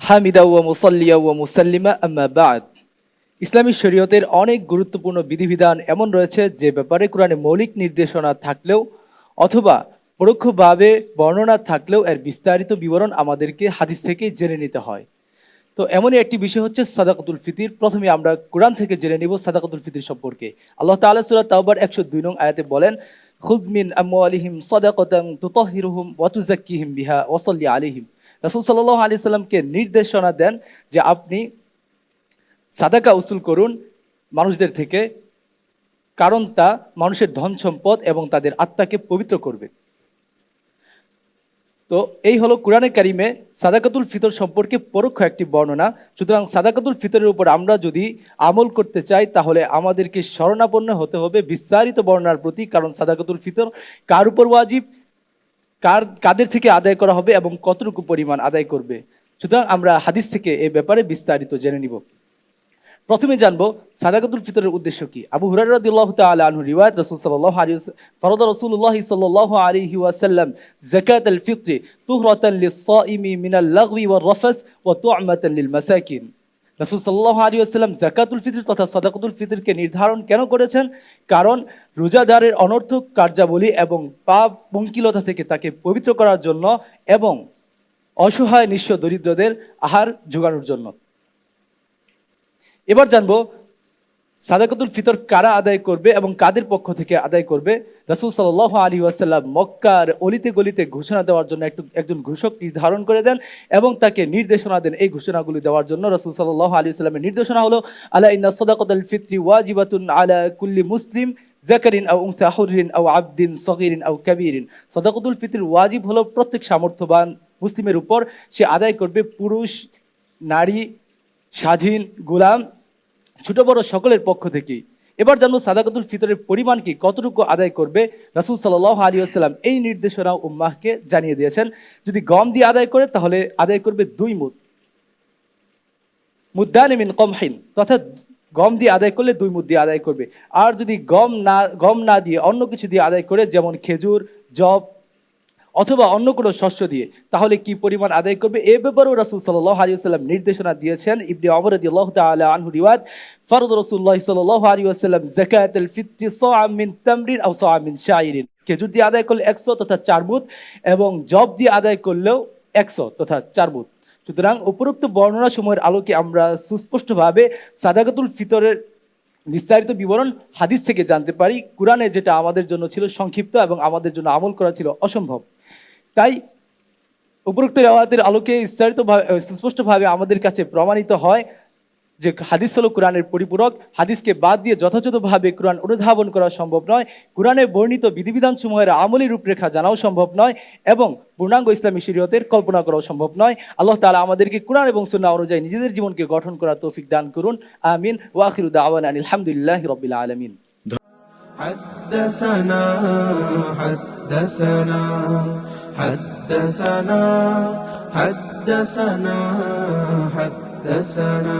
হামিদা ওয়া মুসাল্লিয়া ওয়া মুসাল্লিমা আম্মা বা'দ। ইসলামী শরীয়তের অনেক গুরুত্বপূর্ণ বিধিবিধান এমন রয়েছে যে ব্যাপারে কোরআনে মৌলিক নির্দেশনা থাকলেও অথবা পরোক্ষভাবে বর্ণনা থাকলেও এর বিস্তারিত বিবরণ আমাদেরকে হাদিস থেকে জেনে নিতে হয়। তো এমনই একটি বিষয় হচ্ছে সাদাকাতুল ফিতির। প্রথমে আমরা কোরআন থেকে জেনে নিব সাদাকাতুল ফিতির সম্পর্কে। আল্লাহ তাআলা সূরা তাওবার 102 নং আয়াতে বলেন, খুয মিন আমওয়ালিহিম সাদাকাতান তুতাহহিরুহুম ওয়া তুযাক্কিহিম বিহা ওয়া সাল্লি আলাইহিম। রাসূল সাল্লাল্লাহু আলাইহি সাল্লামকে নির্দেশনা দেন যে আপনি সাদাকা উসুল করুন মানুষদের থেকে, কারণ তা মানুষের ধন সম্পদ এবং তাদের আত্মাকে পবিত্র করবে। তো এই হলো কোরআনে কারিমে সাদাকাতুল ফিতর সম্পর্কে পরোক্ষ একটি বর্ণনা। সুতরাং সাদাকাতুল ফিতরের উপর আমরা যদি আমল করতে চাই তাহলে আমাদেরকে শরণাপন্ন হতে হবে বিস্তারিত বর্ণনার প্রতি, কারণ সাদাকাতুল ফিতর কার উপর ওয়াজিব, কাদের থেকে আদায় করা হবে এবং কতটুকু পরিমাণ আদায় করবে। সুতরাং আমরা হাদিস থেকে এ ব্যাপারে বিস্তারিত জেনে নিব। প্রথমে জানবো সাদাকাতুল ফিতরের উদ্দেশ্য কি। আবু হুরায়রা রাদিয়াল্লাহু তাআলা আনহু রিওয়ায়াত, রাসূল সাল্লাল্লাহু আলাইহি ওয়াসাল্লাম ফরদ রাসূলুল্লাহ সাল্লাল্লাহু আলাইহি ওয়াসাল্লাম যাকাতাল ফিত্রি তুহরাতান লিস-সাইমি মিনাল লাগwi ওয়ার রাফাস ওয়া তু'মাতান লিল মাসাকিন। রাসূল সাল্লাল্লাহু আলাইহি ওয়াসাল্লাম যাকাতুল ফিতর তথা সাদাকাতুল ফিতরকে নির্ধারণ কেন করেছেন? কারণ রোজাদারের অনর্থক কার্যাবলী এবং পাপ পঙ্কিলতা থেকে তাকে পবিত্র করার জন্য এবং অসহায় নিঃস্ব দরিদ্রদের আহার জোগানোর জন্য। এবার জানবো সাদাকাতুল ফিতর কারা আদায় করবে এবং কাদের পক্ষ থেকে আদায় করবে। রাসূল সাল্লাল্লাহু আলাইহি ওয়াসাল্লাম মক্কার অলিতে গলিতে ঘোষণা দেওয়ার জন্য একজন ঘোষক নির্ধারণ করে দেন এবং তাকে নির্দেশনা দেন এই ঘোষণাগুলি দেওয়ার জন্য। রাসূল সাল্লাল্লাহু আলাইহি ওয়াসাল্লামের নির্দেশনা হলো, আলা ইন্না সাদাকাতাল ফিত্রি ওয়াজিবাতুন আলা কুল্লি মুসলিম যাকারিন আও উনসা হুররিন আও আবদিন সগীরিন আও কাবীরিন। সাদাকাতুল ফিতর ওয়াজিব হলো প্রত্যেক সামর্থ্যবান মুসলিমের উপর, সে আদায় করবে পুরুষ, নারী, স্বাধীন, গোলাম, ছোট বড় সকলের পক্ষ থেকেই। এবার জানবো সাদাকাতুল ফিতরের পরিমাণ কি, কতটুকু আদায় করবে। রাসূল সাল্লাল্লাহু আলাইহি ওয়াসাল্লাম এই নির্দেশনা উম্মাহকে জানিয়ে দিয়েছেন। যদি গম দিয়ে আদায় করে তাহলে আদায় করবে 2 মুদ, মুদ্দানি মিন কমহিন, তথা গম দিয়ে আদায় করলে 2 মুদ দিয়ে আদায় করবে। আর যদি গম না দিয়ে অন্য কিছু দিয়ে আদায় করে, যেমন খেজুর, যব অথবা অন্য কোনো শস্য দিয়ে, তাহলে কি পরিমাণ আদায় করবে এ ব্যাপারেও রাসূল সাল্লাল্লাহু আলাইহি ওয়াসাল্লাম নির্দেশনা দিয়েছেন। ইবনে ওমর রাদিয়াল্লাহু তাআলা আনহু রিওয়ায়াত, ফরদ রাসূলুল্লাহ সাল্লাল্লাহু আলাইহি ওয়াসাল্লাম যাকাতুল ফিত্রি সা'আম মিন তামরিন আও সা'আম মিন শাইরিন। খেজুর দিয়ে আদায় করলে 100 তথা 4 মুদ এবং জব দিয়ে আদায় করলেও 100 তথা 4 মুদ। সুতরাং উপরোক্ত বর্ণনা সময়ের আলোকে আমরা সুস্পষ্টভাবে সাদাকাতুল ফিতরের বিস্তারিত বিবরণ হাদিস থেকে জানতে পারি। কোরআনে যেটা আমাদের জন্য ছিল সংক্ষিপ্ত এবং আমাদের জন্য আমল করা ছিল অসম্ভব। তাই উপরোক্ত রিওয়ায়াতের আলোকে সুস্পষ্টভাবে আমাদের কাছে প্রমাণিত হয় যে হাদিস হলো কোরআনের পরিপূরক। হাদিসকে বাদ দিয়ে যথাযথভাবে কোরআন অনুধাবন করা সম্ভব নয়, কোরআনে বর্ণিত বিধিবিধান সমূহের আমলী রূপরেখা জানাও সম্ভব নয় এবং পূর্ণাঙ্গ ইসলামী শরীয়তের কল্পনা করাও সম্ভব নয়। আল্লাহ তাআলা আমাদেরকে কোরআন এবং সুন্নাহ অনুযায়ী নিজেদের জীবনকে গঠন করার তৌফিক দান করুন। আমিন। ওয়া আখিরু দাওয়ানা আলহামদুলিল্লাহি রাব্বিল আলামিন। حدثنا حدثنا حدثنا حدثنا حدثنا